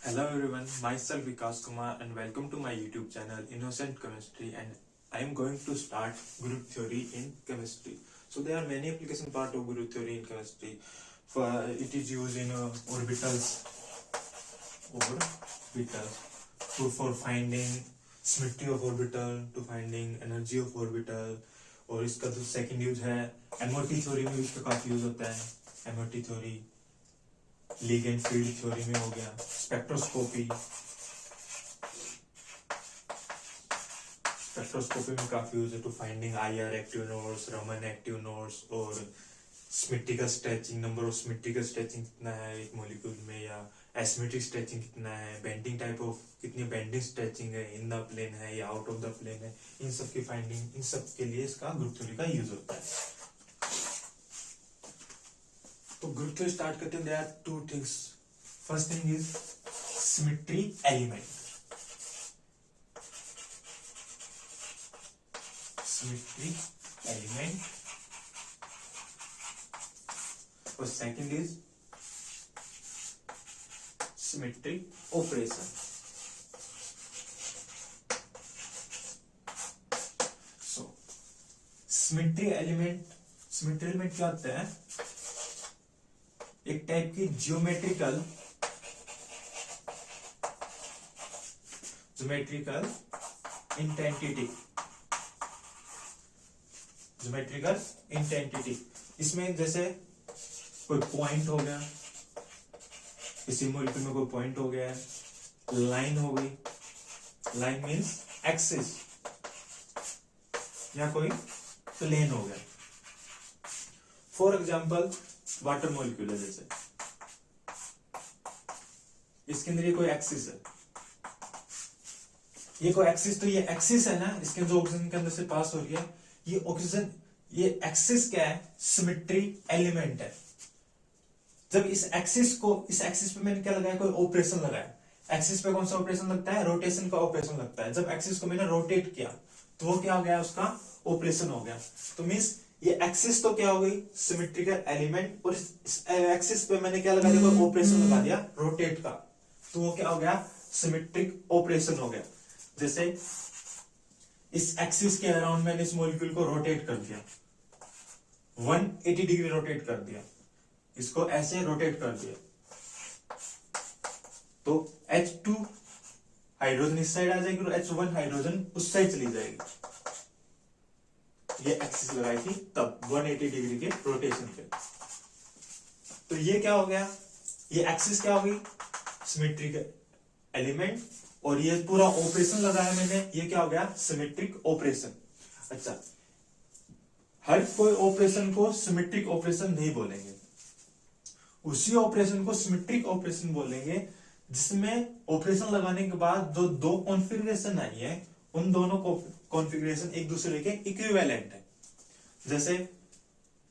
Hello everyone, myself Vikas Kumar and welcome to my YouTube channel Innocent Chemistry, and I am going to start group theory in chemistry. So there are many application part of group theory in chemistry. It is used in orbitals for finding symmetry of orbital, to finding energy of orbital. और इसका जो second use है MOT theory में, इसका काफी use होता है. MOT theory ligand field theory में हो गया. स्पेक्ट्रोस्कोपी में काफी यूज है to finding IR active modes, Raman active modes, और symmetrical stretching, number of symmetrical stretching कितना है एक मॉलिक्यूल में, या एसिमेट्रिक स्ट्रेचिंग कितना है, बेंडिंग टाइप ऑफ कितनी बेंडिंग स्ट्रेचिंग है, इन द प्लेन है या आउट ऑफ द प्लेन है. इन सब की फाइंडिंग, इन सब के लिए इसका ग्रुप थ्योरी का यूज होता है. तो ग्रुप थ्योरी स्टार्ट करते हैं. There are two things. First thing is symmetry element. Symmetry element. और second is symmetric operation. So symmetry element क्या होता है? एक टाइप की ज्योमेट्रिकल इंटेंसिटी. इसमें जैसे कोई पॉइंट हो गया, इसी मॉलिक्यूल में कोई पॉइंट हो गया है, लाइन हो गई, लाइन मींस एक्सिस, या कोई प्लेन हो गया. फॉर एग्जांपल वाटर मॉलिक्यूल है, जैसे इसके अंदर ये कोई एक्सिस है, ये कोई एक्सिस, तो ये एक्सिस है ना, इसके जो ऑक्सीजन के अंदर से पास हो रही है, ये ऑक्सीजन, ये एक्सिस क्या है? सिमेट्री एलिमेंट है. जब इस एक्सिस पे मैंने क्या लगाया? कोई ऑपरेशन लगाया. एक्सिस पे कौन सा ऑपरेशन लगता है? रोटेशन का ऑपरेशन लगता है. जब एक्सिस को मैंने रोटेट किया तो वो क्या हो गया? उसका ऑपरेशन हो गया. तो मींस ये एक्सिस तो क्या हो गई? Symmetrical element. और इस एक्सिस पे मैंने क्या लगा दिया? कोई ऑपरेशन लगा दिया रोटेट का, तो वो क्या हो गया? सिमेट्रिक ऑपरेशन हो गया. जैसे इस एक्सिस के अराउंड मैंने इस मॉलिक्यूल को रोटेट कर दिया, 180 डिग्री रोटेट कर दिया, इसको ऐसे रोटेट कर दिया, तो H2 हाइड्रोजन इस साइड आ जाएगी और H1 हाइड्रोजन उस साइड चली जाएगी. ये एक्सिस लगाई थी तब 180 डिग्री के रोटेशन पे. तो ये क्या हो गया? ये एक्सिस क्या हो गई? Symmetric element. और ये पूरा ऑपरेशन लगाया मैंने, ये क्या हो गया? Symmetric operation. अच्छा, हर कोई ऑपरेशन को सिमेट्रिक ऑपरेशन नहीं बोलेंगे. उसी ऑपरेशन को सिमेट्रिक ऑपरेशन बोलेंगे जिसमें ऑपरेशन लगाने के बाद जो दो कॉन्फ़िगरेशन आई है, उन दोनों कॉन्फ़िगरेशन एक दूसरे के इक्विवेलेंट है. जैसे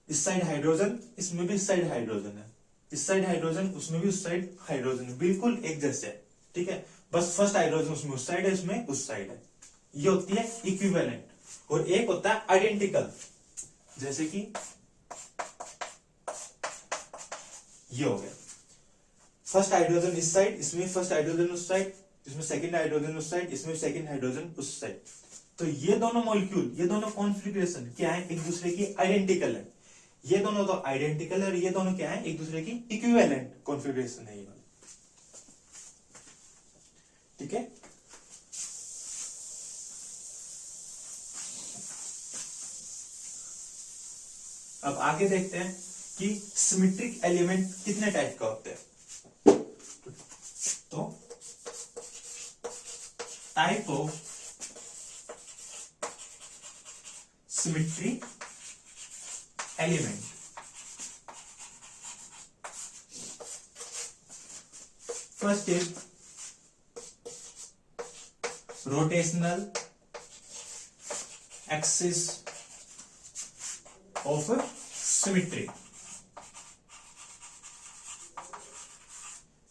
इस साइड हाइड्रोजन, इसमें भी इस साइड हाइड्रोजन है, इस साइड हाइड्रोजन, उसमें भी उस साइड हाइड्रोजन, बिल्कुल एक जैसे है. ठीक है, बस फर्स्ट हाइड्रोजन उसमें उस साइड है, इसमें उस साइड है. ये होती है इक्विवेलेंट. और एक होता है आइडेंटिकल, जैसे कि ये हो गया. फर्स्ट हाइड्रोजन इस साइड, इसमें फर्स्ट हाइड्रोजन उस साइड, इसमें सेकंड हाइड्रोजन उस साइड, इसमें सेकंड हाइड्रोजन उस साइड. तो ये दोनों मॉलिक्यूल, ये दोनों कॉन्फ़िगरेशन क्या है? एक दूसरे की आइडेंटिकल है. ये दोनों तो आइडेंटिकल है, और ये दोनों क्या है? एक दूसरे की इक्विवेलेंट कॉन्फ़िगरेशन है ये. ठीक है. अब आगे देखते हैं कि सिमेट्रिक एलिमेंट कितने टाइप का होते हैं. तो type of symmetry element. First is rotational axis of symmetry.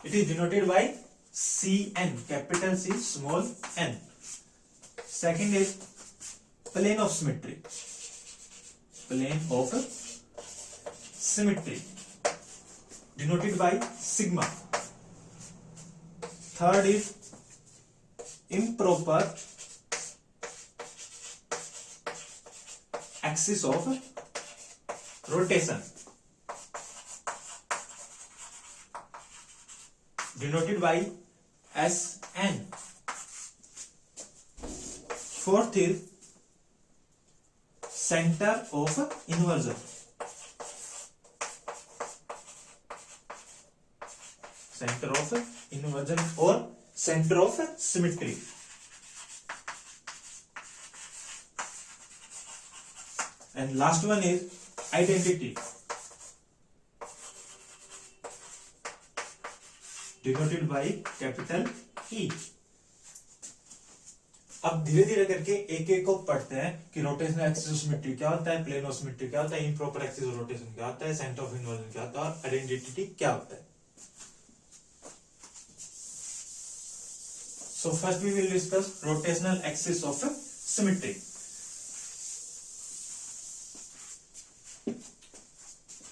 It is denoted by Cn, capital C, small n. Second is plane of symmetry. Plane of symmetry denoted by sigma. Third is improper axis of rotation denoted by SN. Fourth is center of inversion. Center of inversion or center of symmetry. And last one is identity, denoted by capital E. अब धीरे धीरे करके एक एक को पढ़ते हैं कि रोटेशनल एक्सिस ऑफ सिमेट्री क्या होता है, प्लेन ऑफ सिमेट्री क्या होता है, इम्प्रॉपर एक्सिस ऑफ रोटेशन क्या होता है, सेंटर ऑफ इन्वर्जन क्या होता है और आइडेंटिटी क्या होता है. So first we will discuss rotational axis of symmetry.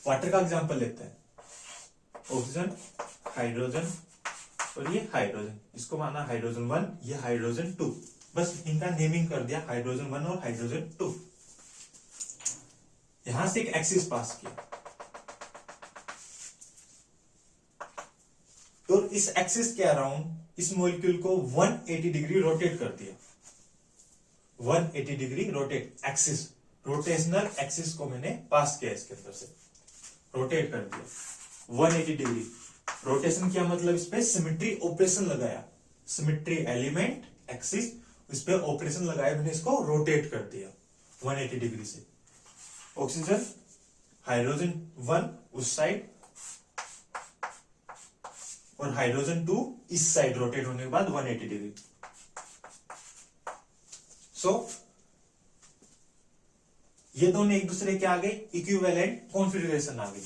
Water का एग्जांपल लेते हैं. ऑक्सीजन, हाइड्रोजन और ये हाइड्रोजन. इसको माना हाइड्रोजन 1, ये हाइड्रोजन 2. बस इनका नेमिंग कर दिया हाइड्रोजन 1 और हाइड्रोजन 2. यहां से एक एक्सिस पास किया तो इस एक्सिस के अराउंड इस मॉलिक्यूल को 180 डिग्री रोटेट कर दिया. 180 degree rotate axis, rotational axis को मैंने पास किया, इसके अंदर से रोटेट कर दिया 180 डिग्री. रोटेशन क्या मतलब, इस पे सिमेट्री ऑपरेशन लगाया, सिमेट्री एलिमेंट एक्सिस, इस पे ऑपरेशन लगाया, मैंने इसको रोटेट कर दिया 180 डिग्री से. ऑक्सीजन, हाइड्रोजन 1 उस साइड और हाइड्रोजन 2 इस साइड रोटेट होने के बाद 180 डिग्री. सो ये दोनों एक दूसरे के आगे इक्विवेलेंट कॉन्फ़िगरेशन आ गई.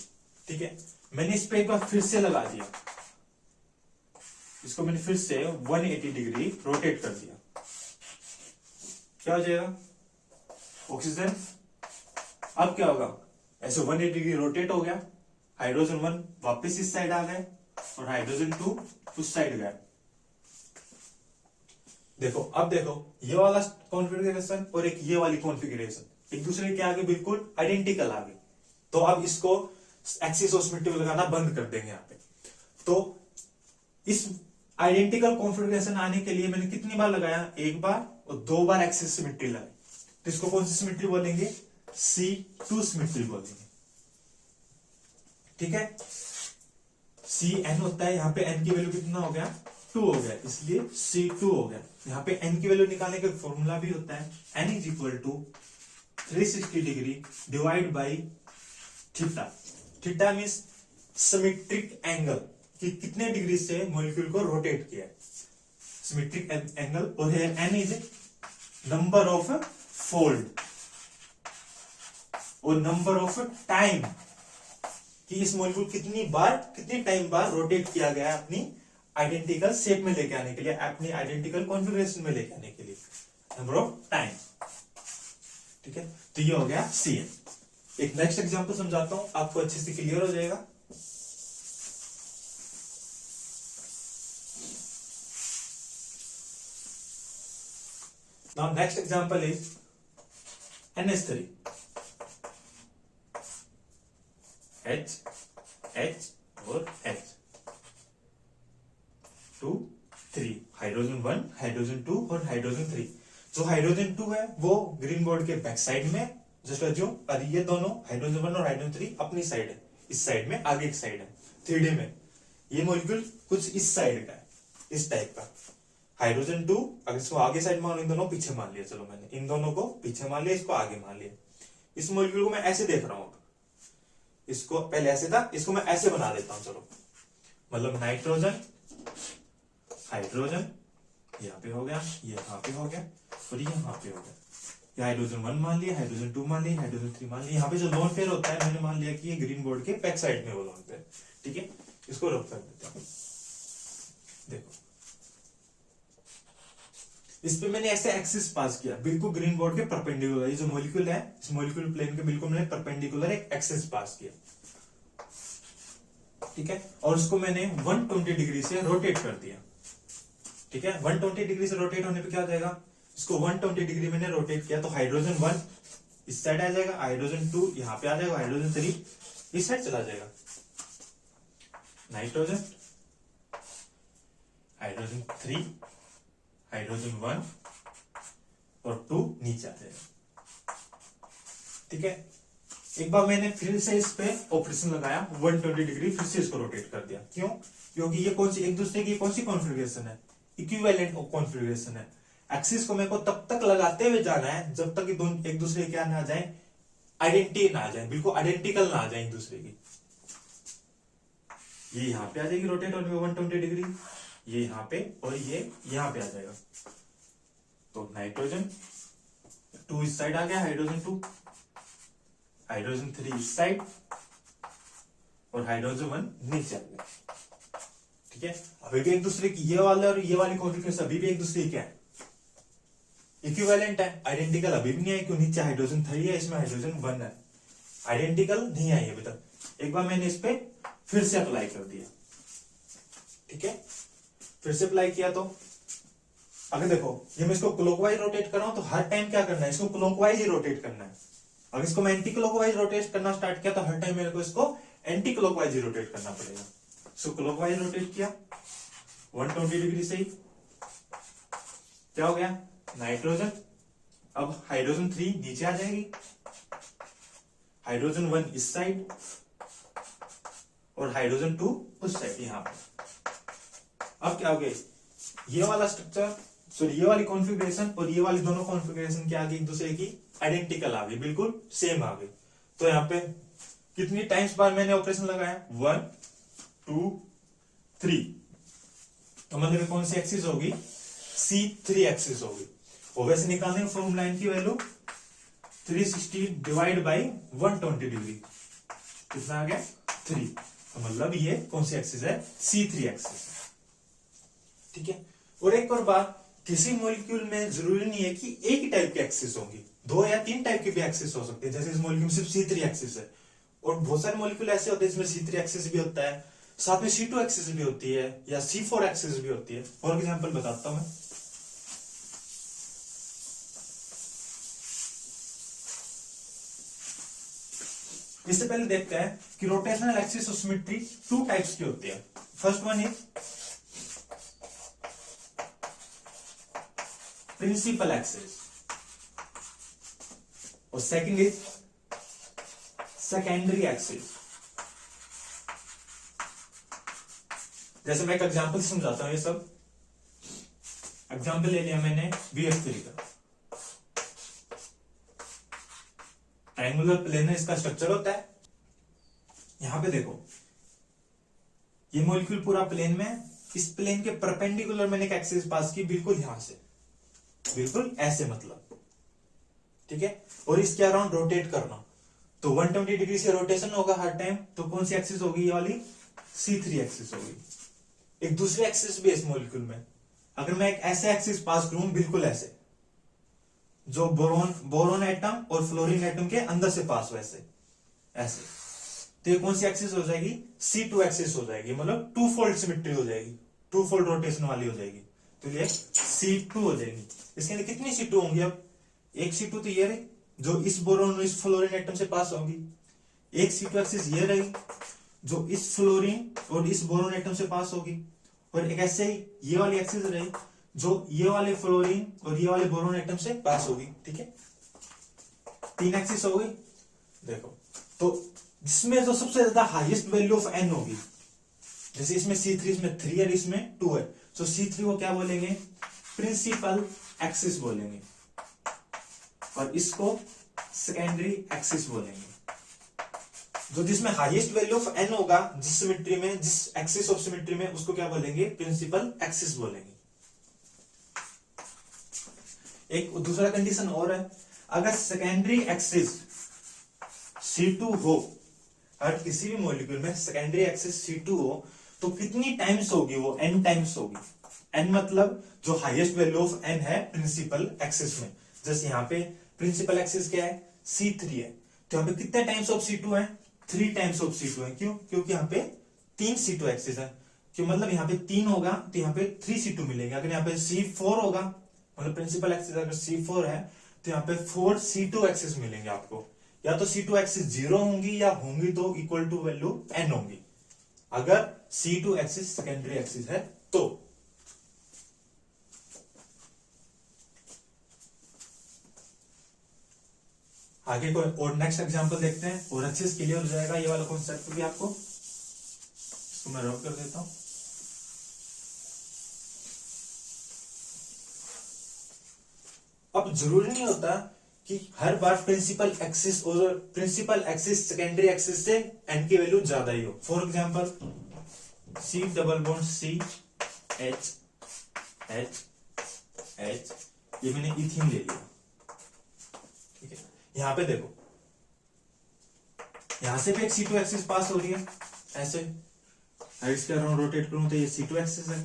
ठीक है, मैंने इस पे एक बार फिर से लगा दिया, इसको मैंने फिर से 180 डिग्री रोटेट कर दिया. क्या हो जाएगा, ऑक्सीजन अब क्या होगा, ऐसे 180 डिग्री रोटेट हो गया, हाइड्रोजन 1 वापस इस साइड आ गए और हाइड्रोजन 2 उस साइड गया. देखो अब देखो ये वाला कॉन्फ़िगरेशन और एक ये वाली कॉन्फ़िगरेशन एक दूसरे के आगे बिल्कुल आइडेंटिकल आ गए. तो अब इसको एक्सिस ऑफ सिमेट्री लगाना बंद कर देंगे यहाँ पे. तो इस आइडेंटिकल कॉन्फ़िगरेशन आने के लिए मैंने कितनी बार लगाया, एक बार और 2 बार एक्सिस सिमेट्री लगाई. तो इसको कौन सी सिमेट्री बोलेंगे, C2 सिमेट्री बोलेंगे. ठीक है, Cn होता है, यहाँ पे n की वैल्यू कितना हो गया, 2 हो गया, इसलिए C2 हो गया. यहाँ पे n की वैल्यू निकालने का फॉर्मूला भी होता है, n is equal to 360 degree divide by theta. Theta means symmetric angle कि कितने डिग्री से मॉलिक्यूल को रोटेट किया है, सिमेट्रिक एंगल. और n is number of fold और नंबर ऑफ टाइम कि इस मॉलिक्यूल कितनी टाइम बाद रोटेट किया गया है अपनी आइडेंटिकल शेप में लेके आने के लिए, अपनी आइडेंटिकल कॉन्फ़िगरेशन में लेके आने के लिए, नंबर ऑफ टाइम. ठीक है, तो ये हो गया Cn. एक नेक्स्ट एग्जांपल समझाता हूं, आपको अच्छे से क्लियर हो जाएगा. Now next example is NH3. H और H 2 3 हाइड्रोजन 1, हाइड्रोजन 2 और हाइड्रोजन 3. जो हाइड्रोजन 2 है वो ग्रीन बोर्ड के बैक साइड में जस्ट जो, और ये दोनों हाइड्रोजन 1 और हाइड्रोजन 3 अपनी साइड है, इस साइड में आगे एक साइड है 3D में. ये मॉलिक्यूल कुछ इस साइड का है, इस टाइप का. हाइड्रोजन 2 अगर इसको आगे साइड मान, इन दोनों पीछे मान लिया, चलो मैंने इन दोनों को पीछे मान लिया, इसको आगे मान लिया. इस मॉलिक्यूल को मैं ऐसे देख रहा हूं, इसको पहले ऐसे था, इसको मैं ऐसे बना देता हूं. चलो मतलब नाइट्रोजन, हाइड्रोजन यहाँ पे हो गया, ये यहाँ पे हो गया और ये यहाँ पे हो गया. ये हाइड्रोजन 1 मान लिया, हाइड्रोजन 2 मान लिया, हाइड्रोजन 3 मान लिया. यहाँ पे जो लोन पेयर होता है मैंने मान लिया कि ये ग्रीन बोर्ड के बैक साइड में वो लोन पेयर. ठीक है, इसको रख कर देते हैं. देखो इस पे मैंने ऐसे एक्सिस पास किया, बिल्कुल ग्रीन बोर्ड के परपेंडिकुलर. ये जो मॉलिक्यूल है इस मॉलिक्यूल प्लेन के बिल्कुल मैंने परपेंडिकुलर एक एक्सिस पास किया. ठीक है, और उसको मैंने 120 डिग्री से रोटेट कर दिया. ठीक है, 120 डिग्री से रोटेट होने पे क्या हो जाएगा, इसको 120 डिग्री मैंने रोटेट किया तो हाइड्रोजन 1 इस साइड आ जाएगा, हाइड्रोजन 2 यहाँ पे आ जाएगा, हाइड्रोजन 3 इस साइड चला जाएगा, नाइट्रोजन, हाइड्रोजन 3, हाइड्रोजन 1 और 2 नीचे आ जाएगा। ठीक है, एक बार मैंने फिर से इस पे ऑपरेशन लगाया 120 डिग्री, फिर से इसको रोटेट कर दिया। क्यों? क्योंकि ये कौन सी एक दूसरे की कौन सी कॉन्फ़िगरेशन है, इक्विवेलेंट कॉन्फ़िगरेशन है। एक्सिस को मेरे को तब तक लगाते हुए जाना है जब तक कि दोनों एक दूसरे क्या ना आ जाए, आइडेंटिटी ना आ जाए, बिल्कुल आइडेंटिकल ना आ जाए एक दूसरे की। ये यहाँ पे आ जाएगी रोटेट होने में 120 डिग्री, ये यहाँ पे और ये यहाँ पे आ जाएगा। तो नाइट्रोजन 2 इस साइड आ गया, हाइड्रोजन 2, हाइड्रोजन 3 इस साइड और हाइड्रोजन 1 नीचे आ गया। ठीक है, अभी भी एक दूसरे की ये वाला और ये वाली कॉन्फ़िगरेशन अभी भी एक दूसरे की क्या है, इक्विवेलेंट है, आइडेंटिकल अभी भी नहीं है, क्यों, नीचे हाइड्रोजन 3 है, इसमें हाइड्रोजन 1 है, आइडेंटिकल नहीं आई अभी तक। एक बार मैंने इस पे फिर से अप्लाई कर दिया। ठीक है, फिर से अप्लाई किया तो अगर देखो ये मैं इसको क्लॉकवाइज रोटेट कर रहा हूं तो हर टाइम क्या करना है, इसको क्लॉकवाइज ही रोटेट करना है। अगर इसको मैं एंटी क्लॉकवाइज रोटेट करना स्टार्ट किया तो हर टाइम मेरे को इसको एंटी क्लॉकवाइज ही रोटेट करना पड़ेगा। इसको क्लॉकवाइज रोटेट किया 120 डिग्री से ही, क्या हो गया, नाइट्रोजन, अब हाइड्रोजन 3 नीचे आ जाएगी, हाइड्रोजन 1 इस साइड और हाइड्रोजन 2 उस साइड यहां पर। अब क्या हो गया, ये वाला स्ट्रक्चर सॉरी ये वाली कॉन्फ़िगरेशन और ये वाली दोनों कॉन्फ़िगरेशन क्या आ गई, एक दूसरे की आइडेंटिकल आ गई, बिल्कुल सेम आ गई। तो यहाँ पे कितनी टाइम्स बार मैंने ऑपरेशन लगाया, 1 2 3, तो मतलब कौन सी एक्सिस होगी, C3 एक्सिस होगी। और वैसे निकालने फॉर्मूला की वैल्यू 360 डिवाइड बाई 120 डिग्री, कितना आ गया 3, तो मतलब ये कौन सी एक्सिस है, C3 एक्सिस। ठीक है, और एक और बात, किसी मॉलिक्यूल में जरूरी नहीं है कि एक ही टाइप की एक्सिस होंगी, 2 या 3 टाइप की भी एक्सिस हो सकती है। जैसे इस मॉलिक्यूल में सिर्फ C3 एक्सिस है, और बहुत सारे मॉलिक्यूल ऐसे होते हैं जिसमें C3 एक्सिस भी होता है, साथ में C2 एक्सिस भी होती है या C4 एक्सिस भी होती है। फॉर एग्जांपल बताता हूं मैं, इससे पहले देखते हैं कि rotational axis of symmetry 2 types की होती है। First one is principal axis और सेकंड इज सेकेंडरी एक्सिस। जैसे मैं एक एग्जांपल समझाता हूं, ये सब एग्जांपल ले लिया मैंने BF3 का, ट्रायंगुलर प्लेन है, इसका स्ट्रक्चर होता है। यहां पे देखो ये मॉलिक्यूल पूरा प्लेन में, इस प्लेन के परपेंडिकुलर मैंने एक एक्सिस पास की, बिल्कुल यहां से, बिल्कुल ऐसे मतलब। ठीक है, और इसके अराउंड रोटेट करना, तो 120 डिग्री से रोटेशन होगा हर टाइम, तो कौन सी एक्सिस होगी, ये वाली C3 एक्सिस होगी। एक दूसरी एक्सिस भी है इस मॉलिक्यूल में, अगर मैं एक ऐसे एक्सिस पास करूं, बिल्कुल ऐसे, जो बोरोन एटम और फ्लोरीन एटम के अंदर से पास, वैसे ऐसे, तो ये कौन सी एक्सिस हो जाएगी, C2 एक्सिस हो जाएगी, मतलब 2 फोल्ड सिमेट्री हो जाएगी, 2 फोल्ड रोटेशन वाली हो जाएगी, तो ये C2 हो जाएगी। इसके अंदर कितनी C2 होंगी, अब एक C2 तो ये रही जो इस बोरोन और इस फ्लोरीन एटम से पास होगी, एक C2 एक्सिस ये रही जो इस फ्लोरीन और इस बोरोन एटम से पास होगी, और एक ऐसे ही ये वाली एक्सिस रही जो ये वाले फ्लोरीन और ये वाले बोरोन एटम से पास होगी। ठीक है, 3 एक्सिस हो गई। देखो तो जिसमें जो सबसे ज्यादा हाईएस्ट वैल्यू ऑफ n होगी, जैसे इसमें C3, इसमें 3 है, इसमें 2 है, तो C3 को क्या बोलेंगे, प्रिंसिपल एक्सिस बोलेंगे, और इसको सेकेंडरी एक्सिस बोलेंगे। जो जिसमें हाईएस्ट वैल्यू ऑफ n होगा, जिस सिमेट्री में, जिस एक्सिस ऑफ सिमेट्री में, उसको क्या बोलेंगे, प्रिंसिपल एक्सिस बोलेंगे। एक दूसरा कंडीशन और है, अगर सेकेंडरी एक्सिस C2 हो, हर किसी भी मॉलिक्यूल में सेकेंडरी एक्सिस C2 हो, तो कितनी टाइम्स होगी, वो n टाइम्स होगी। n मतलब जो हाईएस्ट वैल्यू ऑफ n है प्रिंसिपल एक्सिस में। जैसे यहाँ पे प्रिंसिपल एक्सिस क्या है, C3 है, तो यहाँ पे कितने टाइम्स ऑफ C2 है, 3 टाइम्स ऑफ C2 है। क्यों, क्योंकि यहाँ पे 3 C2 एक्सिस है, कि मतलब यहाँ पे 3 होगा तो यहाँ पे 3C2 मिलेंगे। अगर यहाँ पे C4 होगा, मतलब प्रिंसिपल एक्सिस अगर C4 है तो यहाँ पे 4C2 एक्सिस मिलेंगे आपको। या तो C2 एक्सिस 0 होंगी या होंगी तो इक्वल टू वैल्यू n होंगी, अगर C2 एक्सिस सेकेंडरी एक्सिस है तो। आगे कोई और नेक्स्ट एग्जांपल देखते हैं और अच्छे से क्लियर हो जाएगा ये वाला कॉन्सेप्ट भी आपको। इसको मैं रब कर देता हूं। अब जरूरी नहीं होता कि हर बार प्रिंसिपल एक्सिस और प्रिंसिपल एक्सिस सेकेंडरी एक्सिस से n की वैल्यू ज्यादा ही हो। For example C double bond C H H H, ये मैंने इथीन ले लिया, ठीक है। यहां पे देखो, यहां से भी एक C2 एक्सिस पास हो रही है ऐसे, अगर इसके अराउंड रोटेट करूं तो ये C2 एक्सिस है।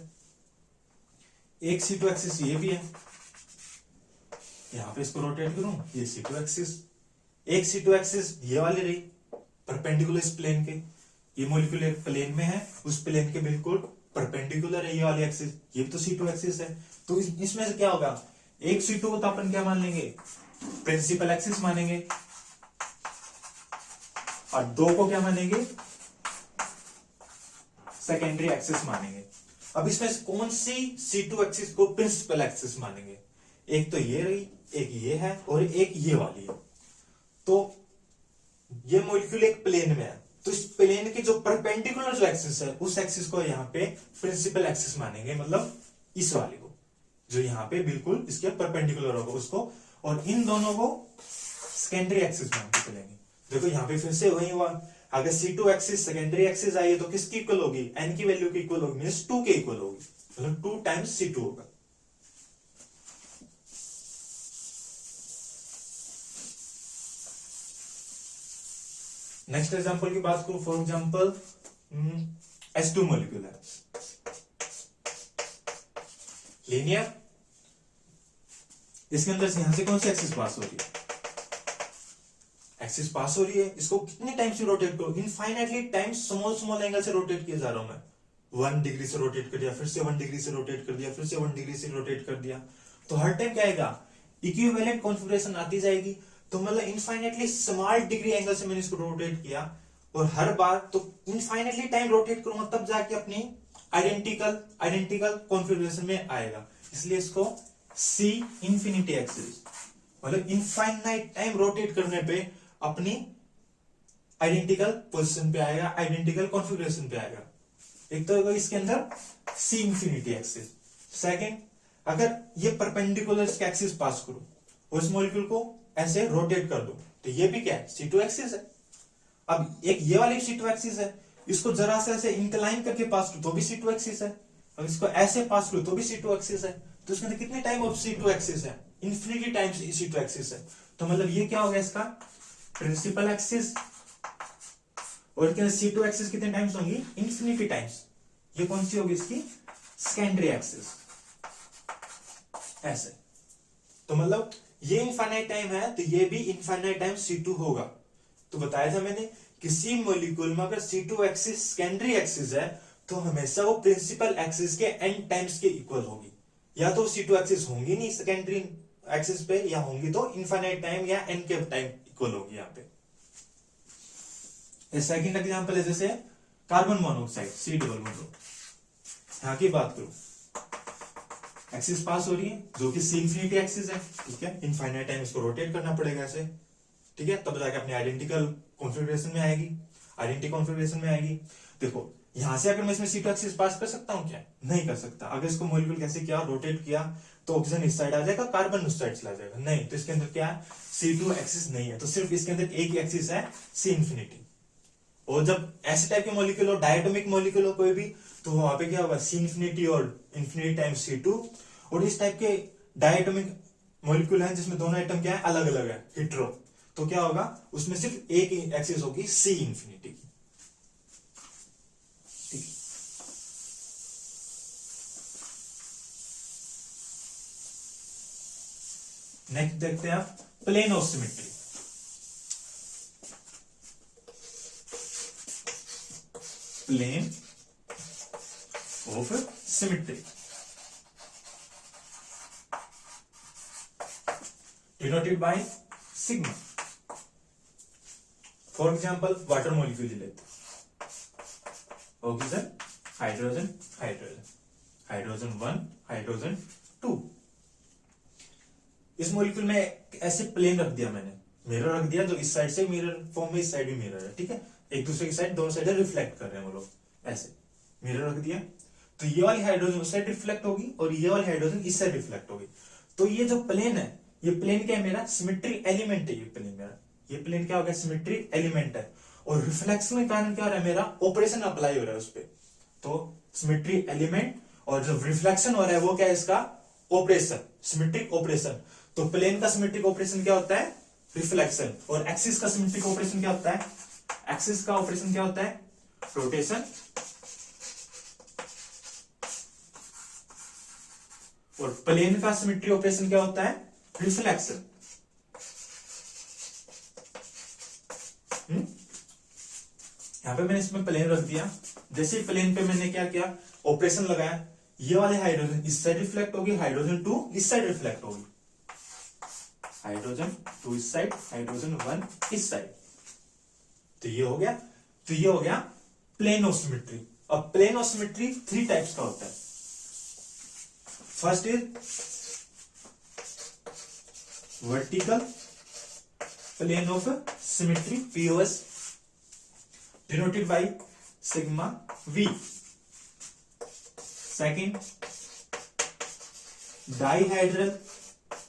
एक C2 एक्सिस ये भी है, यहां पे इसको रोटेट करूं ये C2 एक्सिस। एक C2 एक्सिस ये वाली रही परपेंडिकुलर इस प्लेन के, ये मॉलिक्यूल एक प्लेन में है, उस प्लेन के बिल्कुल परपेंडिकुलर है ये वाली एक्सिस, ये भी तो C2 एक्सिस है। तो इसमें से क्या होगा, एक C2 को तो अपन क्या मान लेंगे, प्रिंसिपल एक्सिस मानेंगे, और दो को क्या मानेंगे, सेकेंडरी एक्सिस मानेंगे। अब इसमें से कौन सी C2 एक्सिस को प्रिंसिपल एक्सिस मानेंगे, एक तो ये रही, एक ये है और एक ये वाली है। तो ये मॉलिक्यूल एक प्लेन में है, तो इस प्लेन के जो परपेंडिकुलर जो एक्सिस है उस एक्सिस को यहाँ पे प्रिंसिपल एक्सिस मानेंगे, मतलब इस वाले को जो यहाँ पे बिल्कुल इसके परपेंडिकुलर होगा उसको, और इन दोनों को सेकेंडरी एक्सिस मान के चलेंगे। देखो यहाँ पे फिर से वही हुआ, अगर C2 एक्सिस सेकेंडरी एक्सिस आई है तो किसकी इक्वल होगी, n की वैल्यू की इक्वल होगी, मींस 2 के इक्वल होगी, मतलब 2 टाइम्स C2 होगा। नेक्स्ट एग्जांपल की बात करूं, फॉर एग्जांपल H2 मॉलिक्यूल है, लीनियर, इसके अंदर से यहां से कौन सी एक्सिस पास हो रही है, एक्सिस पास हो रही है, इसको कितने टाइम से रोटेट करो, infinitely time small small angle से रोटेट किया जा रहा हूं मैं, 1 डिग्री से रोटेट कर दिया, फिर से 1 डिग्री से रोटेट कर दिया, फिर से 1 डिग्री से रोटेट कर दिया, तो हर टाइम क्या आएगा, इक्विवेलेंट कॉन्फ़िगरेशन आती जाएगी। तो मतलब इनफाइनाइटली स्मॉल डिग्री एंगल से मैंने इसको रोटेट किया, और हर बार तो इनफाइनाइटली टाइम रोटेट करूंगा तब जाके अपनी आइडेंटिकल कॉन्फ़िगरेशन में आएगा, इसलिए इसको C इंफिनिटी एक्सिस, मतलब इनफाइनाइट टाइम रोटेट करने पे अपनी आइडेंटिकल पोजीशन पे आएगा, आइडेंटिकल कॉन्फ़िगरेशन पे आएगा। एक तो इसके अंदर C इंफिनिटी एक्सिस। सेकंड, अगर ये परपेंडिकुलर इसके एक्सिस पास करूं और इस मॉलिक्यूल को ऐसे रोटेट कर दूं तो ये भी क्या है, C2 एक्सिस है। अब एक ये वाली C2 एक्सिस है, इसको जरा से ऐसे इंक्लाइन करके पास करूं तो भी C2 एक्सिस है, और इसको ऐसे पास करूं तो भी C2 एक्सिस है। तो इसके अंदर कितने टाइम ऑफ C2 एक्सिस है, इंफिनिटी टाइम्स C2 एक्सिस है। तो मतलब ये क्या हो गया, इसका प्रिंसिपल एक्सिस, और इसके अंदर C2 एक्सिस कितने टाइम्स होंगी, इंफिनिटी टाइम्स। ये कौन सी होगी, इसकी सेकेंडरी एक्सिस, ऐसे। तो मतलब ये इनफाइनाइट टाइम है तो ये भी इनफाइनाइट टाइम C2 होगा। तो बताया था मैंने, किसी मॉलिक्यूल में अगर C2 एक्सिस सेकेंडरी एक्सिस है तो हमेशा वो प्रिंसिपल एक्सिस के n टाइम्स के इक्वल होगी, या तो C2 एक्सिस होंगी नहीं सेकेंडरी एक्सिस पे, या होंगी तो इनफाइनाइट टाइम या n के टाइम इक्वल होगी। यहाँ पे सेकंड एग्जांपल है जैसे carbon monoxide C double bond, यहां की बात करूं, एक्सिस पास हो रही है जो कि C इंफिनिटी एक्सिस है, ठीक है, इनफाइनाइट टाइम इसको रोटेट करना पड़ेगा ऐसे, ठीक है, तब जाके अपनी आइडेंटिकल कॉन्फ़िगरेशन में आएगी, आइडेंटिटी कॉन्फ़िगरेशन में आएगी। देखो यहां से अगर मैं इसमें C2 एक्सिस पास कर सकता हूं क्या, नहीं कर सकता। अगर इसको मॉलिक्यूल कैसे किया, रोटेट किया तो ऑक्सीजन इस साइड आ जाएगा, कार्बन उस साइड चला जाएगा, नहीं। तो इसके अंदर क्या है, C2 एक्सिस नहीं है, तो सिर्फ इसके अंदर एक ही एक्सिस है, C इंफिनिटी। और जब ऐसे टाइप के मॉलिक्यूल हो, डायटोमिक मॉलिक्यूल हो कोई भी, तो वहां पे क्या होगा, C इंफिनिटी और इंफिनिटी टाइम्स C2। और इस टाइप के डायटोमिक मॉलिक्यूल हैं जिसमें दोनों आइटम क्या है, अलग अलग है, हेटेरो, तो क्या होगा, उसमें सिर्फ एक ही एक्सिस होगी, C इंफिनिटी की। ठीक, नेक्स्ट देखते हैं आप plane of symmetry. Plane of symmetry denoted by sigma. For example water molecule लेते, oxygen, hydrogen, hydrogen, hydrogen 1, hydrogen 2। इस मॉलिक्यूल में ऐसे प्लेन रख दिया मैंने, मिरर रख दिया, जो इस साइड से मिरर फॉर्म में, इस साइड भी मिरर है, ठीक है, एक दूसरे की साइड, दोनों साइड रिफ्लेक्ट कर रहे हैं वो लोग, ऐसे मिरर रख दिया। तो ये वाली हाइड्रोजन उस साइड रिफ्लेक्ट होगी और ये वाली हाइड्रोजन इस साइड रिफ्लेक्ट होगी। तो ये जो प्लेन है, ये प्लेन क्या है मेरा, सिमेट्रिक एलिमेंट है। ये प्लेन मेरा, ये प्लेन क्या हो गया, सिमेट्रिक एलिमेंट है। और रिफ्लेक्शन के कारण क्या हो रहा है, मेरा ऑपरेशन अप्लाई हो रहा है उस पर। तो सिमेट्रिक एलिमेंट और जो रिफ्लेक्शन हो रहा है वो क्या है, इसका ऑपरेशन, सिमेट्रिक ऑपरेशन। तो प्लेन का सिमेट्रिक ऑपरेशन क्या होता है, रिफ्लेक्शन। और एक्सिस का सिमेट्रिक ऑपरेशन क्या होता है, एक्सिस का ऑपरेशन क्या होता है, रोटेशन। और प्लेन का सिमेट्री ऑपरेशन क्या होता है, रिफ्लेक्शन। यहां पे मैंने इसमें प्लेन रख दिया, जैसे ही प्लेन पे मैंने क्या किया, ऑपरेशन लगाया, ये वाले हाइड्रोजन इस साइड रिफ्लेक्ट होगी, हाइड्रोजन 2 इस साइड रिफ्लेक्ट होगी, हाइड्रोजन 2 इस साइड, हाइड्रोजन 1 इस साइड। तो ये हो गया, तो ये हो गया प्लेन ऑफ सिमेट्री। अब प्लेन ऑफ सिमेट्री 3 टाइप्स का होता है। First is vertical plane of symmetry, POS, denoted by sigma V. Second, dihedral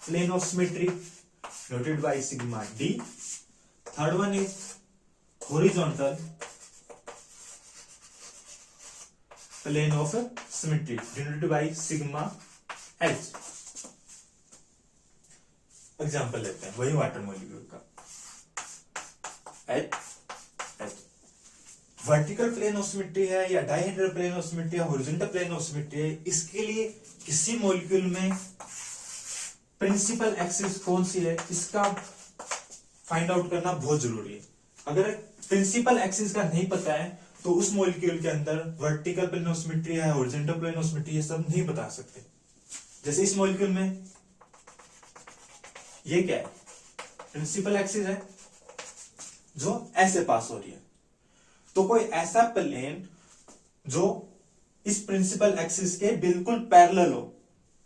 plane of symmetry, denoted by sigma D. Third one is horizontal plane of symmetry, denoted by sigma H. Example लेते हैं, वही water molecule का, H H. Vertical plane of symmetry है या dihedral plane of symmetry या horizontal plane of symmetry है, इसके लिए किसी मॉलिक्यूल में प्रिंसिपल एक्सिस कौन सी है, इसका फाइंड आउट करना बहुत जरूरी है। अगर प्रिंसिपल एक्सिस का नहीं पता है तो उस मॉलिक्यूल के अंदर वर्टिकल प्लेन ऑफ सिमेट्री है, हॉरिजॉन्टल प्लेन ऑफ सिमेट्री, ये सब नहीं बता सकते। जैसे इस मॉलिक्यूल में ये क्या है, प्रिंसिपल एक्सिस है जो ऐसे पास हो रही है। तो कोई ऐसा प्लेन जो इस प्रिंसिपल एक्सिस के बिल्कुल पैरेलल हो,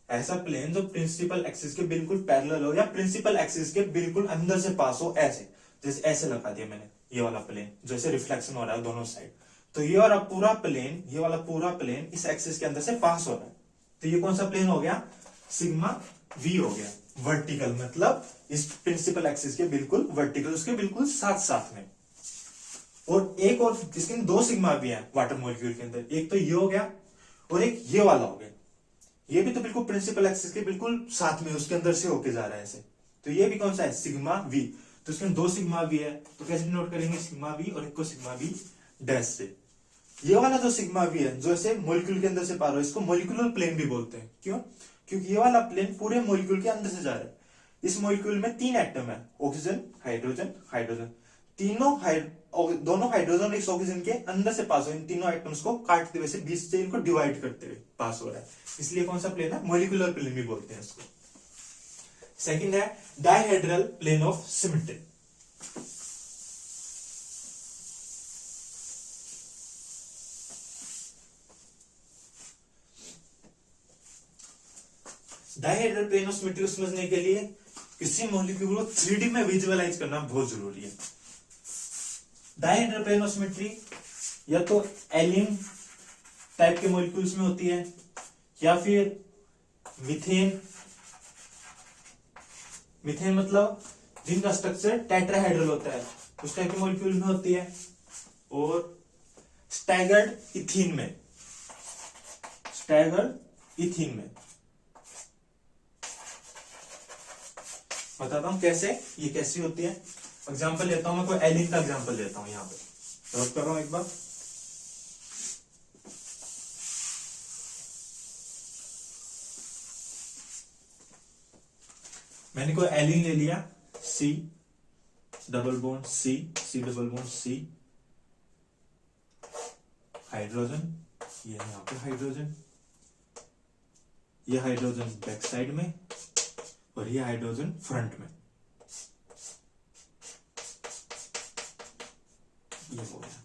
ऐसा प्लेन जो प्रिंसिपल एक्सिस के बिल्कुल पैरेलल हो या प्रिंसिपल एक्सिस के बिल्कुल अंदर से पास हो, ऐसे जैसे ऐसे लगा दिया मैंने, ये वाला प्लेन जैसे रिफ्लेक्शन हो रहा है दोनों साइड, तो ये वाला पूरा प्लेन, ये वाला पूरा प्लेन इस एक्सिस के अंदर से पास हो रहा है। तो ये कौन सा प्लेन हो गया, सिग्मा वी हो गया। वर्टिकल मतलब इस प्रिंसिपल एक्सिस के बिल्कुल वर्टिकल, उसके बिल्कुल साथ साथ में। और एक और, इसके 2 सिग्मा भी है वाटर मॉलिक्यूल के अंदर, एक तो ये हो गया और एक ये वाला हो गया। ये भी तो बिल्कुल प्रिंसिपल एक्सिस के बिल्कुल साथ में, उसके अंदर से होके जा रहा है ऐसे। तो ये भी कौन सा है, सिग्मा वी। तो इसमें 2 सिग्मा वी है, तो कैसे नोट करेंगे, सिग्मा वी और एक को सिग्मा वी डैश से। ये वाला जो सिग्मा वी है जो ऐसे मॉलिक्यूल के अंदर से पार हो, इसको मॉलिक्यूलर प्लेन भी बोलते हैं। क्यों, क्योंकि ये वाला प्लेन पूरे मॉलिक्यूल के अंदर से जा रहा है। इस मॉलिक्यूल में 3 एटम है, ऑक्सीजन, हाइड्रोजन, हाइड्रोजन। दोनों हाइड्रोजन इस ऑक्सीजन के अंदर से पास हो, इन तीनों एटम्स को काटते हुए, बीच से इनको डिवाइड करते हुए पास हो रहा है, इसलिए कौन सा प्लेन है, मॉलिक्यूलर प्लेन भी बोलते हैं इसको। सेकंड है dihedral plane of symmetry. Dihedral plane of symmetry को समझने के लिए किसी मॉलिक्यूल को 3D में विजुअलाइज करना बहुत जरूरी है। डाइहेड्रल प्लेन ऑफ सिमेट्री या तो एलिन टाइप के मॉलिक्यूल्स में होती है या फिर मीथेन, मीथेन मतलब जिनका स्ट्रक्चर टेट्राहेड्रल होता है, उस टाइप के मॉलिक्यूल में होती है। और स्टैगर्ड इथीन में, स्टैगर्ड इथीन में बताता हूं कैसे, ये कैसी होती है। एग्जांपल लेता हूं मैं, कोई एलिन का एग्जांपल लेता हूं, यहां पे नोट कर रहा हूं एक बार। मैंने कोई एलिन ले लिया, C double bond C, C double bond C, hydrogen ये यहाँ पे हाइड्रोजन, ये हाइड्रोजन बैक साइड में और ये हाइड्रोजन फ्रंट में। ये हो गया,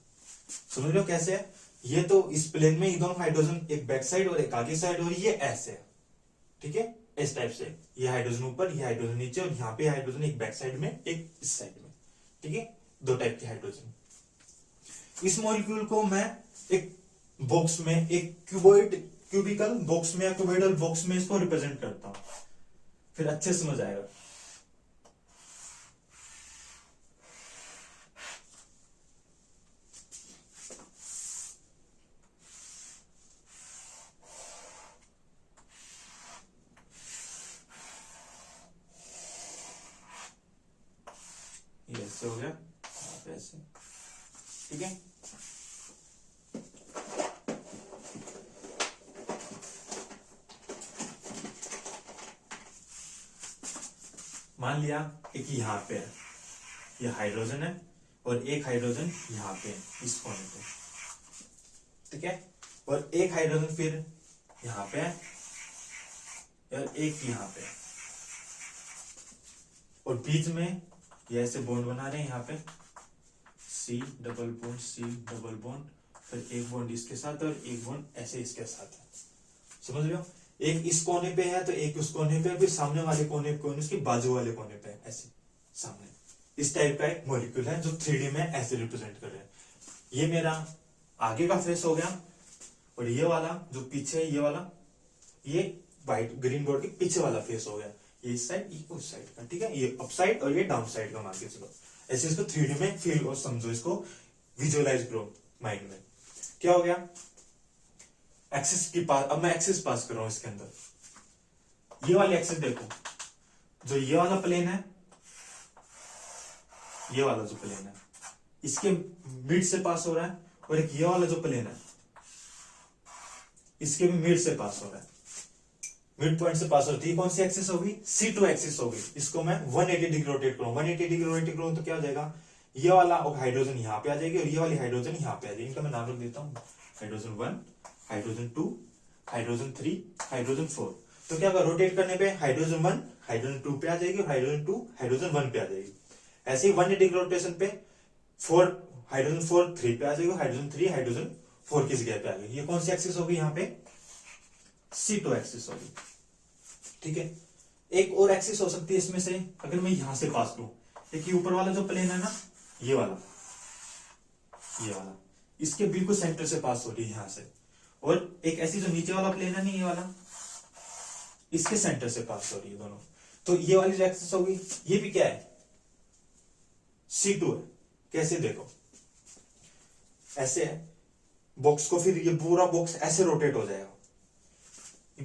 समझ रहे हो कैसे है? ये तो इस प्लेन में ये दोनों हाइड्रोजन एक बैक साइड और एक आगे साइड, और ये ऐसे है, ठीक है, इस टाइप से। ये हाइड्रोजन ऊपर, ये हाइड्रोजन नीचे, और यहाँ पे हाइड्रोजन एक बैक साइड में एक इस साइड में, ठीक है, दो टाइप के हाइड्रोजन। इस मॉलिक्यूल को मैं एक बॉक्स में, एक क्यूबिकल बॉक्स में या क्यूबॉइडल बॉक्स में इसको रिप्रेजेंट करता हूं, फिर अच्छे समझ आएगा। ये ऐसे हो गया, ऐसे, ठीक है। मान लिया एक यहाँ पे है, ये हाइड्रोजन है, और एक हाइड्रोजन यहाँ पे है इस कोने पे, ठीक है, और एक हाइड्रोजन फिर यहाँ पे है और एक यहाँ पे है, और बीच में ये ऐसे बॉन्ड बना रहे हैं यहाँ पे, C double bond, C double bond, फिर एक बॉन्ड इसके साथ और एक बॉन्ड ऐसे इसके साथ है, समझ रहे हो? एक इस कोने पे है तो एक उस कोने पे, फिर सामने वाले कोने पे, उसके बाजू वाले कोने पे ऐसे सामने। इस टाइप का एक मॉलिक्यूल है जो 3D में ऐसे रिप्रेजेंट कर रहे हैं। ये मेरा आगे का फेस हो गया, और ये वाला जो पीछे है, ये वाला, ये व्हाइट ग्रीन बोर्ड के पीछे वाला फेस हो गया। ये इस साइड, ये उस साइड का, ठीक है, ये अप साइड और ये डाउन साइड का मान के चलो। ऐसे इसको 3D में फील और समझो, इसको विजुअलाइज करो माइंड में। क्या हो गया? एक्सिस की पास, अब मैं एक्सिस पास कर रहा हूं इसके अंदर। ये वाली एक्सिस देखो, जो ये वाला प्लेन है, ये वाला जो प्लेन है, इसके मिड से पास हो रहा है, और एक ये वाला जो प्लेन है, इसके भी मिड से पास हो रहा है, मिड पॉइंट से पास होती है। कौन सी एक्सिस होगी? C2 एक्सिस होगी। इसको मैं 180 डिग्री रोटेट करूं, 180 डिग्री रोटेट करूं तो क्या हो जाएगा? ये वाला और हाइड्रोजन यहाँ पे आ जाएगी, और ये वाली हाइड्रोजन यहाँ पे आ जाएगी। इनका मैं नाम रख देता हूँ, हाइड्रोजन 1, हाइड्रोजन 2, हाइड्रोजन 3, हाइड्रोजन 4। तो क्या होगा? रोटेट करने पे हाइड्रोजन 1 हाइड्रोजन 2 पे आ जाएगी, और हाइड्रोजन 2 हाइड्रोजन 1 पे आ जाएगी। ऐसे ही 180 डिग्री रोटेशन पे 4 हाइड्रोजन 4 3 पे आ जाएगी, हाइड्रोजन 3 हाइड्रोजन 4 की जगह पे आ जाएगी। ये कौन सी एक्सिस होगी? यहाँ पे C2 एक्सिस होगी, ठीक है। एक और एक्सिस हो सकती है इसमें से, अगर मैं यहां से पास करूं, एक ये ऊपर वाला जो प्लेन है ना, ये वाला, ये वाला, इसके बिल्कुल सेंटर से पास हो रही है यहां से, और एक ऐसी जो नीचे वाला प्लेन है नहीं, ये वाला, इसके सेंटर से पास हो रही है दोनों। तो ये वाली जो एक्सिस होगी, ये भी क्या है? C2 है। कैसे? देखो, ऐसे है बॉक्स को, फिर ये पूरा बॉक्स ऐसे रोटेट हो जाएगा,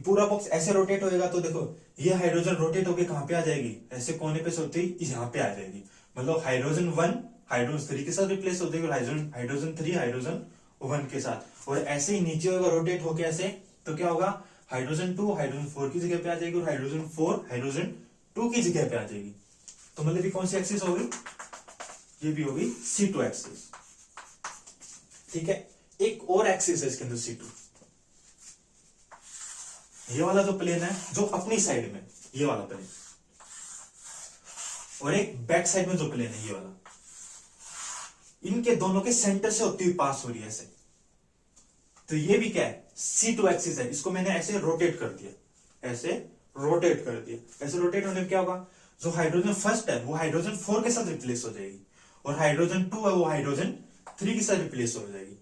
पूरा बॉक्स ऐसे रोटेट होएगा। तो देखो, ये हाइड्रोजन रोटेट होके कहां पे आ जाएगी? ऐसे कोने पे से होती है यहां पे आ जाएगी। मतलब हाइड्रोजन 1 हाइड्रोजन 3 के साथ रिप्लेस हो जाएगी, हाइड्रोजन 3 हाइड्रोजन 1 के साथ। और ऐसे ही नीचे होगा रोटेट होके ऐसे, तो क्या होगा? हाइड्रोजन 2 हाइड्रोजन 4 की जगह पे आ जाएगी, और हाइड्रोजन 4 हाइड्रोजन 2 की जगह पे आ जाएगी। तो मतलब ये कौन सी एक्सिस होगी? ये भी होगी C2 एक्सिस, ठीक है। एक और एक्सिस है इसके अंदर C2, ये वाला जो प्लेन है जो अपनी साइड में, ये वाला प्लेन, और एक बैक साइड में जो प्लेन है ये वाला, इनके दोनों के सेंटर से होती हुई पास हो रही है ऐसे। तो ये भी क्या है? C2 एक्सिस है। इसको मैंने ऐसे रोटेट कर दिया, ऐसे रोटेट कर दिया। ऐसे रोटेट होने में क्या होगा? जो हाइड्रोजन फर्स्ट है वो हाइड्रोजन 4 के साथ रिप्लेस हो जाएगी, और हाइड्रोजन 2 है वो हाइड्रोजन 3 के साथ रिप्लेस हो जाएगी।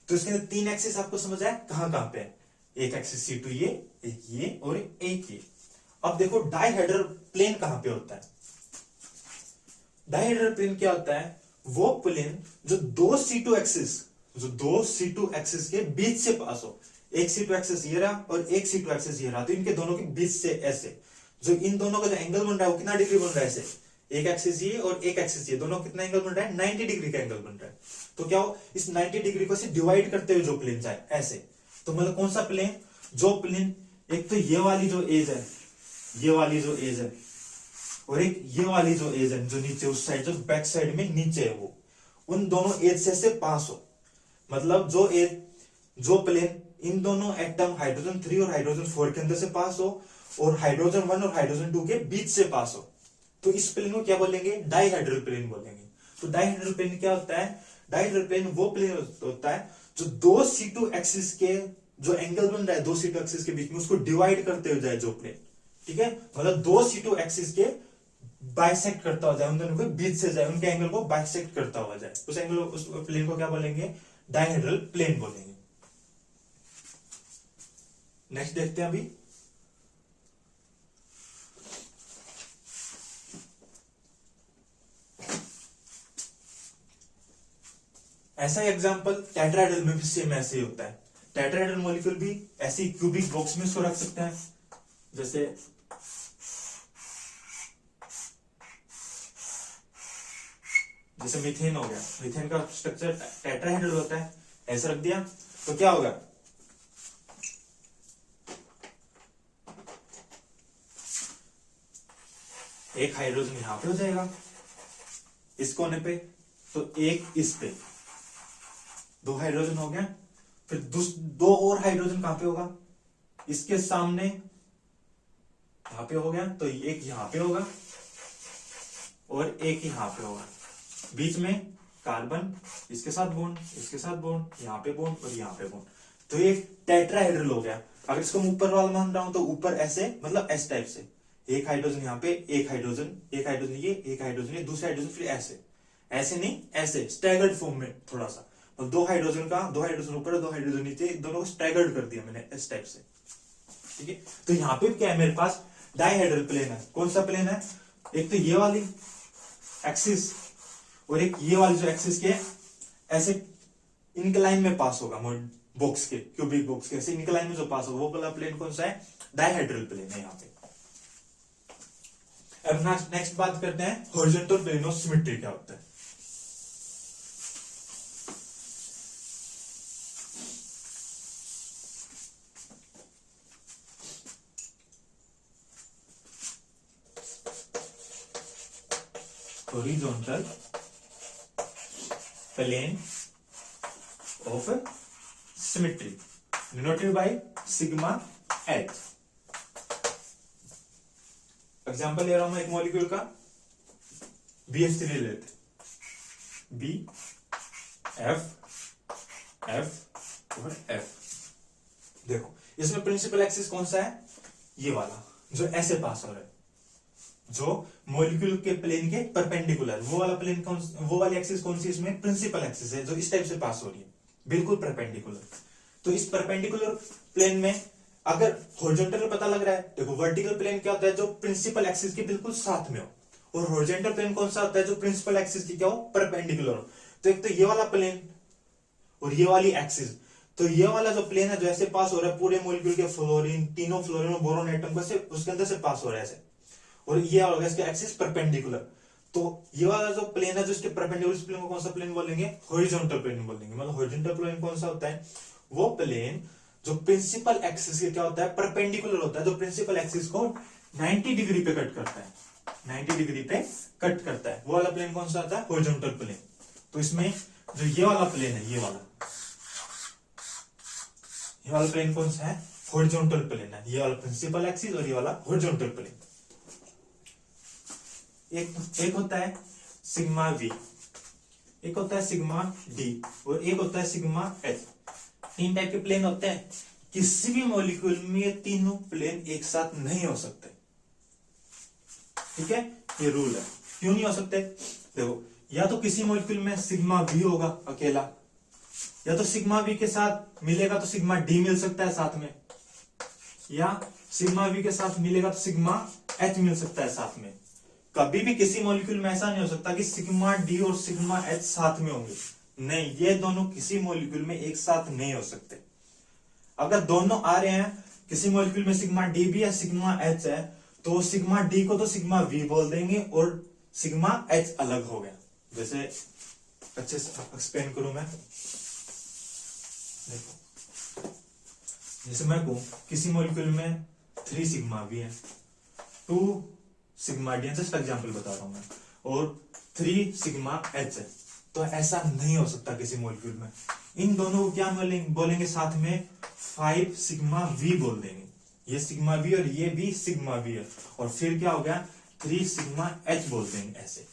तो इसके अंदर 3 एक्सिस आपको समझ आया कहां कहां पे है? एक एक्सिस C2 ये, एक ये, और एक ये। अब देखो डाइहेड्रल प्लेन कहां पे होता है? डाइहेड्रल प्लेन क्या होता है? वो प्लेन जो दो C2 एक्सिस के बीच से पास हो। एक C2 एक्सिस ये रहा और एक C2 एक्सिस ये रहा, तो इनके दोनों के बीच से ऐसे, जो इन दोनों का जो एंगल बन रहा है वो कितना डिग्री बन रहा है? ऐसे एक एक्सिस ये और एक एक्सिस ये, दोनों कितना एंगल बन रहा है? 90 डिग्री का एंगल बन रहा है। तो क्या हो? इस 90 डिग्री को से डिवाइड करते हुए जो प्लेन जाए ऐसे, तो मतलब कौन सा प्लेन? जो प्लेन, एक तो ये वाली जो एज है, ये वाली जो एज है, और एक ये वाली जो एज है जो नीचे उस साइड, जो बैक साइड में नीचे है, वो उन दोनों एज से पास हो। मतलब जो प्लेन इन दोनों एटम हाइड्रोजन 3 और हाइड्रोजन 4 के अंदर से पास हो और हाइड्रोजन 1 और हाइड्रोजन 2 के बीच से पास हो, तो इस प्लेन को क्या बोलेंगे? डाइहेड्रल प्लेन बोलेंगे। तो डाइहेड्रल प्लेन क्या होता है? डाइहेड्रल प्लेन वो प्लेन होता है जो दो C2 एक्सिस के जो एंगल बन रहा है दो C2 एक्सिस के बीच में उसको डिवाइड करते हुए जाए जो प्लेन, ठीक है, मतलब दो C2 एक्सिस के बाइसेक्ट करता हो जाए, उन दोनों के बीच से जाए, उनके एंगल को बाइसेक्ट करता हुआ जाए, उस एंगल उस प्लेन को क्या बोलेंगे? डाइहेड्रल प्लेन बोलेंगे। नेक्स्ट देखते हैं अभी, ऐसा एग्जांपल टेट्राहेड्रल में भी सेम ऐसे ही होता है। टेट्राहेड्रल मॉलिक्यूल भी ऐसी क्यूबिक बॉक्स में इसको रख सकते हैं, जैसे मीथेन हो गया, मीथेन का स्ट्रक्चर टेट्राहेड्रल होता है, ऐसा रख दिया तो क्या होगा? एक हाइड्रोजन यहां पे हो जाएगा इस कोने पे, तो एक इस पे, दो हाइड्रोजन हो गया। फिर दो और हाइड्रोजन कहां पे होगा? इसके सामने यहां पे हो गया, तो एक यहां पे होगा और एक यहां पे होगा, बीच में कार्बन, इसके साथ बॉन्ड, इसके साथ बॉन्ड, यहाँ पे बॉन्ड और यहाँ पे बॉन्ड, तो ये टेट्राहेड्रल हो गया। अगर इसको मैं ऊपर वाला मान रहा हूं तो ऊपर ऐसे, मतलब एस टाइप से, एक हाइड्रोजन यहाँ पे, एक हाइड्रोजन ये, एक हाइड्रोजन ये, दूसरा हाइड्रोजन, फिर ऐसे, ऐसे नहीं ऐसे स्टैगर्ड फॉर्म में थोड़ा सा, और दो हाइड्रोजन ऊपर, दो हाइड्रोजन नीचे, दोनों को स्टैगर्ड कर दिया मैंने इस टाइप से, ठीक है। तो यहाँ पे क्या है मेरे पास? डाइहेड्रल प्लेन है। कौन सा प्लेन है? एक तो ये वाली एक्सिस और एक ये वाली जो एक्सिस के ऐसे इंक्लाइन में पास होगा, बॉक्स के, क्यूबिक बॉक्स के ऐसे इंक्लाइन में जो पास होगा, वो वाला प्लेन कौन सा है? डाइहेड्रल प्लेन है यहाँ पे। अब नेक्स्ट बात करते हैं हॉरिजॉन्टल प्लेन ऑफ सिमेट्री क्या होता है। horizontal plane of symmetry denoted by sigma h। Example ले रहा हूं मैं एक मॉलिक्यूल का, BF3 लेते, B F और F। देखो इसमें प्रिंसिपल एक्सिस कौन सा है? ये वाला जो ऐसे पास हो रहा है, जो मॉलिक्यूल के प्लेन के परपेंडिकुलर, वो वाला प्लेन वो वाली एक्सिस कौन सी? इसमें प्रिंसिपल एक्सिस है जो इस टाइप से पास हो रही है, बिल्कुल परपेंडिकुलर। तो इस परपेंडिकुलर प्लेन में अगर हॉरिजॉन्टल पता लग रहा है, देखो वर्टिकल प्लेन क्या होता है? जो प्रिंसिपल एक्सिस के बिल्कुल साथ में हो, और हॉरिजॉन्टल प्लेन कौन सा होता है? जो प्रिंसिपल एक्सिस की क्या हो? परपेंडिकुलर हो। तो एक तो ये वाला प्लेन और ये वाली एक्सिस, तो ये वाला जो प्लेन है जो ऐसे पास हो रहा है पूरे मॉलिक्यूल के फ्लोरीन, तीनों फ्लोरीन और बोरोन एटम को से उसके अंदर से पास हो रहा है ऐसे, और ये होगा इसका एक्सिस परपेंडिकुलर। तो ये वाला जो प्लेन है जो इसके परपेंडिकुलर प्लेन को कौन सा प्लेन बोलेंगे? हॉरिजॉन्टल प्लेन बोलेंगे। मतलब हॉरिजॉन्टल प्लेन कौन सा होता है? वो प्लेन जो प्रिंसिपल एक्सिस के क्या होता है? परपेंडिकुलर होता है, जो प्रिंसिपल एक्सिस को 90 डिग्री पे कट करता है, 90 डिग्री पे कट करता है, वो वाला प्लेन कौन सा होता है? Horizontal plane. तो इसमें जो ये वाला प्लेन है, ये वाला प्लेन कौन सा है? हॉरिजॉन्टल प्लेन है। ये वाला प्रिंसिपल एक्सिस और ये वाला हॉरिजॉन्टल प्लेन। एक होता है सिग्मा वी, एक होता है सिग्मा डी और एक होता है सिग्मा एच। तीन टाइप के प्लेन होते हैं। किसी भी मॉलिक्यूल में ये तीनों प्लेन एक साथ नहीं हो सकते, ठीक है, ये रूल है। क्यों नहीं हो सकते? देखो, या तो किसी मॉलिक्यूल में सिग्मा वी होगा अकेला, या तो सिग्मा वी के साथ मिलेगा तो सिग्मा डी मिल सकता है साथ में, या सिग्मा वी के साथ मिलेगा तो सिग्मा एच मिल सकता है साथ में। कभी भी किसी मॉलिक्यूल में ऐसा नहीं हो सकता कि सिग्मा डी और सिग्मा एच साथ में होंगे, नहीं, ये दोनों किसी मॉलिक्यूल में एक साथ नहीं हो सकते। अगर दोनों आ रहे हैं, किसी मॉलिक्यूल में सिग्मा डी भी है सिग्मा एच है, तो सिग्मा डी को तो सिग्मा वी बोल देंगे और सिग्मा एच अलग हो गया। जैसे अच्छे से एक्सप्लेन करूं मैं, देखो, जैसे मैं कहूं किसी मॉलिक्यूल में 3 सिग्मा वी है, 2 सिग्मा डी, जस्ट एग्जांपल बता रहा हूं मैं, और 3 सिग्मा एच है, तो ऐसा नहीं हो सकता किसी मॉलिक्यूल में। इन दोनों को क्या बोलेंगे साथ में 5 सिग्मा वी बोल देंगे। ये सिग्मा वी और ये भी सिग्मा वी है, और फिर क्या हो गया 3 सिग्मा एच बोल देंगे ऐसे।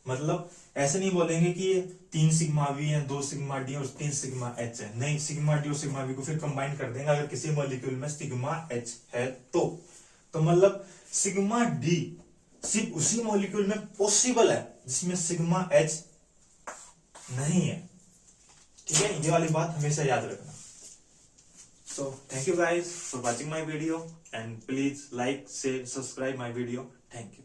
मतलब ऐसे नहीं बोलेंगे कि ये 3 सिग्मा वी है, 2 सिग्मा डी और 3 सिग्मा एच है, नहीं, सिग्मा डी और सिग्मा वी को फिर कंबाइन कर देंगे अगर किसी मॉलिक्यूल में सिग्मा एच है तो मतलब सिग्मा डी सिर्फ उसी मॉलिक्यूल में पॉसिबल है जिसमें सिग्मा एच नहीं है। ठीक है, ये वाली बात हमेशा याद रखना। So thank you guys for watching my video and please like share subscribe my video. Thank you.